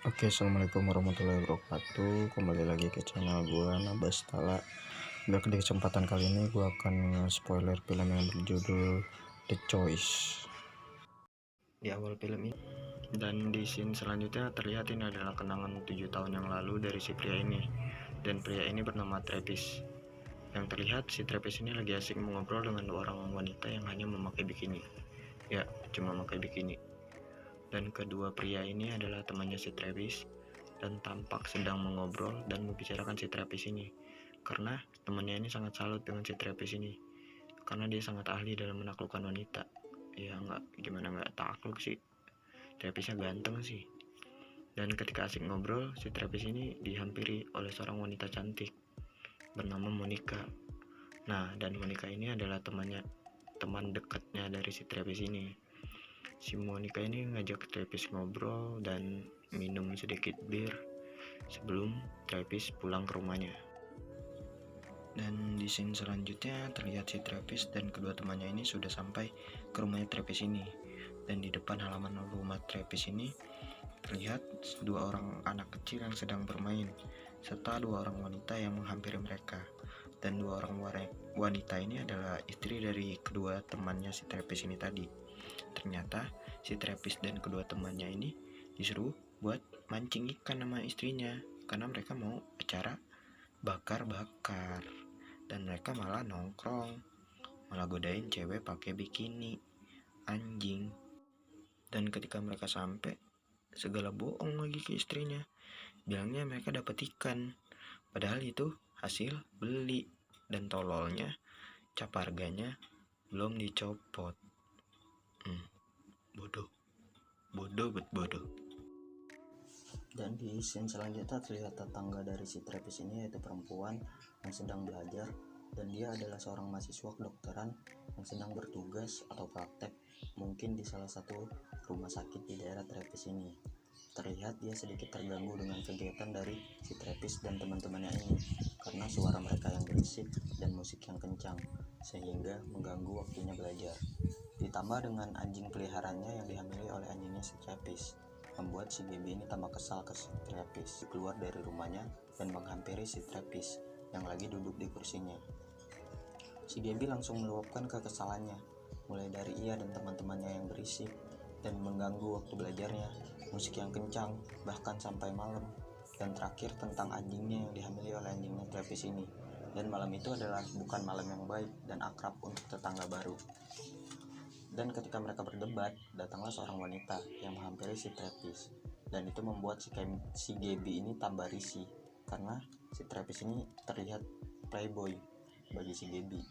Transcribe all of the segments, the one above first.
Oke, assalamualaikum warahmatullahi wabarakatuh. Kembali lagi ke channel gua Nabas Tala. Di kesempatan kali ini gua akan spoiler film yang berjudul The Choice. Di awal film ini dan di scene selanjutnya terlihat ini adalah kenangan 7 tahun yang lalu dari si pria ini. Dan pria ini bernama Travis. Yang terlihat si Travis ini lagi asik mengobrol dengan orang wanita yang hanya memakai bikini. Ya, cuma memakai bikini. Dan kedua pria ini adalah temannya si Travis dan tampak sedang mengobrol dan membicarakan si Travis ini, karena temannya ini sangat salut dengan si Travis ini karena dia sangat ahli dalam menaklukkan wanita. Ya nggak takluk sih, Travisnya ganteng sih. Dan ketika asik ngobrol, si Travis ini dihampiri oleh seorang wanita cantik bernama Monica. Nah, dan Monica ini adalah teman dekatnya dari si Travis ini. Si Monica ini ngajak Travis ngobrol dan minum sedikit bir sebelum Travis pulang ke rumahnya. Dan di scene selanjutnya terlihat si Travis dan kedua temannya ini sudah sampai ke rumahnya Travis ini. Dan di depan halaman rumah Travis ini terlihat dua orang anak kecil yang sedang bermain, serta dua orang wanita yang menghampiri mereka. Dan dua orang wanita ini adalah istri dari kedua temannya si Travis ini tadi. Ternyata si Travis dan kedua temannya ini disuruh buat mancing ikan sama istrinya karena mereka mau acara bakar-bakar, dan mereka malah nongkrong, malah godain cewek pakai bikini, anjing. Dan ketika mereka sampai, segala bohong lagi ke istrinya, bilangnya mereka dapat ikan, padahal itu hasil beli, dan tololnya cap harganya belum dicopot. Bodoh. Dan di scene selanjutnya terlihat tetangga dari si Travis ini, yaitu perempuan yang sedang belajar, dan dia adalah seorang mahasiswa kedokteran yang sedang bertugas atau praktek mungkin di salah satu rumah sakit di daerah Travis ini. Terlihat dia sedikit terganggu dengan kegiatan dari si Travis dan teman-temannya ini karena suara mereka yang berisik dan musik yang kencang sehingga mengganggu waktunya belajar. Ditambah dengan anjing peliharaannya yang dihamili oleh anjingnya si Travis, membuat si Gaby ini tambah kesal ke si Travis. Keluar dari rumahnya dan menghampiri si Travis yang lagi duduk di kursinya. Si Gaby langsung meluapkan kekesalannya, mulai dari ia dan teman-temannya yang berisik dan mengganggu waktu belajarnya, musik yang kencang bahkan sampai malam, dan terakhir tentang anjingnya yang dihamili oleh anjingnya Travis ini. Dan malam itu adalah bukan malam yang baik dan akrab untuk tetangga baru. Dan ketika mereka berdebat, datanglah seorang wanita yang menghampiri si Travis. Dan itu membuat si Gaby ini tambah risih karena si Travis ini terlihat playboy bagi si Gaby.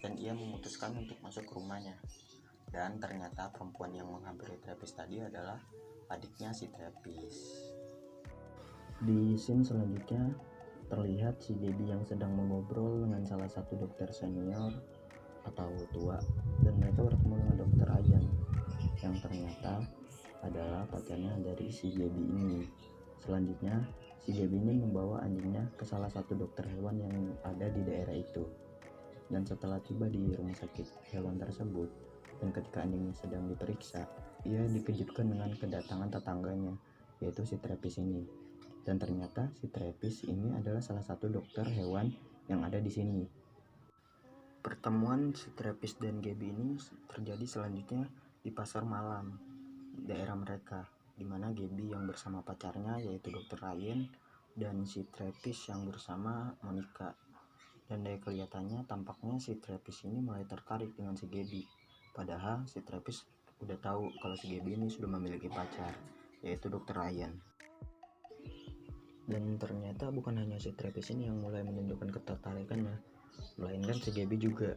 Dan ia memutuskan untuk masuk ke rumahnya. Dan ternyata perempuan yang menghampiri Travis tadi adalah adiknya si Travis. Di scene selanjutnya terlihat si Gaby yang sedang mengobrol dengan salah satu dokter senior atau tua, dan mereka bertemu dengan dokter Ayan yang ternyata adalah pacarnya dari si Gaby ini. Selanjutnya si Gaby ini membawa anjingnya ke salah satu dokter hewan yang ada di daerah itu. Dan setelah tiba di rumah sakit hewan tersebut, dan ketika anjingnya sedang diperiksa, ia dikejutkan dengan kedatangan tetangganya, yaitu si Travis ini. Dan ternyata si Travis ini adalah salah satu dokter hewan yang ada di sini. Pertemuan si Travis dan Gaby ini terjadi selanjutnya di pasar malam daerah mereka, di mana Gaby yang bersama pacarnya yaitu Dr. Ryan dan si Travis yang bersama Monica. Dan dari kelihatannya tampaknya si Travis ini mulai tertarik dengan si Gaby, padahal si Travis udah tahu kalau si Gaby ini sudah memiliki pacar, yaitu Dr. Ryan. Dan ternyata bukan hanya si Travis ini yang mulai menunjukkan ketertarikannya, melainkan si Gaby juga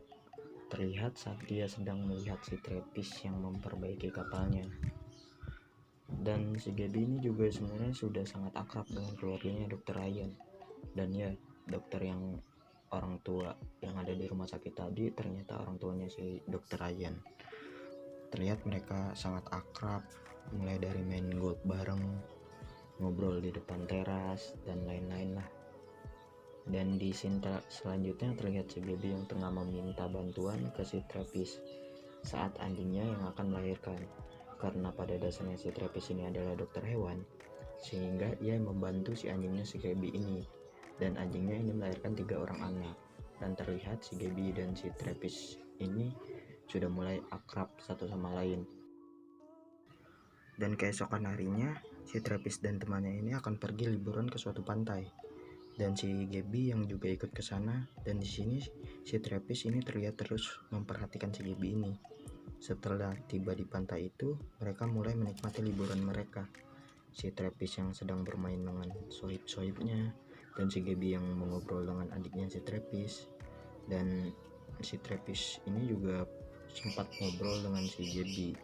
terlihat saat dia sedang melihat si Travis yang memperbaiki kapalnya. Dan si Gaby ini juga sebenarnya sudah sangat akrab dengan keluarganya Dr. Ryan. Dan ya, dokter yang orang tua yang ada di rumah sakit tadi ternyata orang tuanya si Dr. Ryan. Terlihat mereka sangat akrab, mulai dari main golf bareng, ngobrol di depan teras, dan lain-lain lah. Dan di scene selanjutnya terlihat si Gaby yang tengah meminta bantuan ke si Travis saat anjingnya yang akan melahirkan. Karena pada dasarnya si Travis ini adalah dokter hewan, sehingga ia membantu si anjingnya si Gaby ini. Dan anjingnya ini melahirkan 3 orang anak, dan terlihat si Gaby dan si Travis ini sudah mulai akrab satu sama lain. Dan keesokan harinya si Travis dan temannya ini akan pergi liburan ke suatu pantai, dan si Gaby yang juga ikut ke sana. Dan di sini si Travis ini terlihat terus memperhatikan si Gaby ini. Setelah tiba di pantai itu, mereka mulai menikmati liburan mereka. Si Travis yang sedang bermain dengan sohib-sohibnya, dan si Gaby yang mengobrol dengan adiknya si Travis. Dan si Travis ini juga sempat ngobrol dengan si Gaby,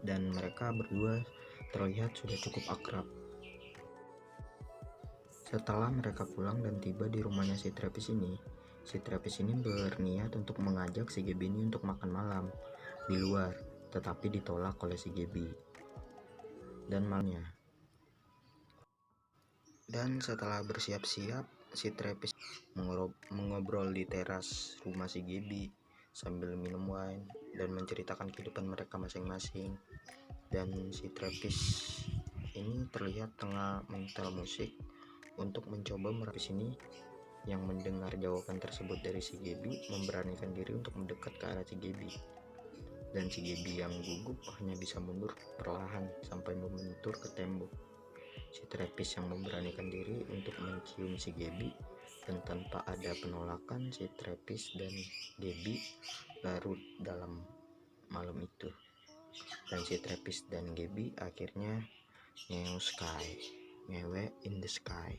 dan mereka berdua terlihat sudah cukup akrab. Setelah mereka pulang dan tiba di rumahnya si Travis ini berniat untuk mengajak si Gaby ini untuk makan malam di luar, tetapi ditolak oleh si Gaby dan malamnya. Dan setelah bersiap-siap, si Travis mengobrol di teras rumah si Gaby sambil minum wine dan menceritakan kehidupan mereka masing-masing. Dan si Travis ini terlihat tengah menyetel musik untuk mencoba merapis ini. Yang mendengar jawaban tersebut dari si Gaby memberanikan diri untuk mendekat ke arah si Gaby, dan si Gaby yang gugup hanya bisa mundur perlahan sampai membentur ke tembok. Si Travis yang memberanikan diri untuk mencium si Gaby, dan tanpa ada penolakan si Travis dan Gaby larut dalam malam itu. Dan si Travis dan Gaby akhirnya ngewe in the sky.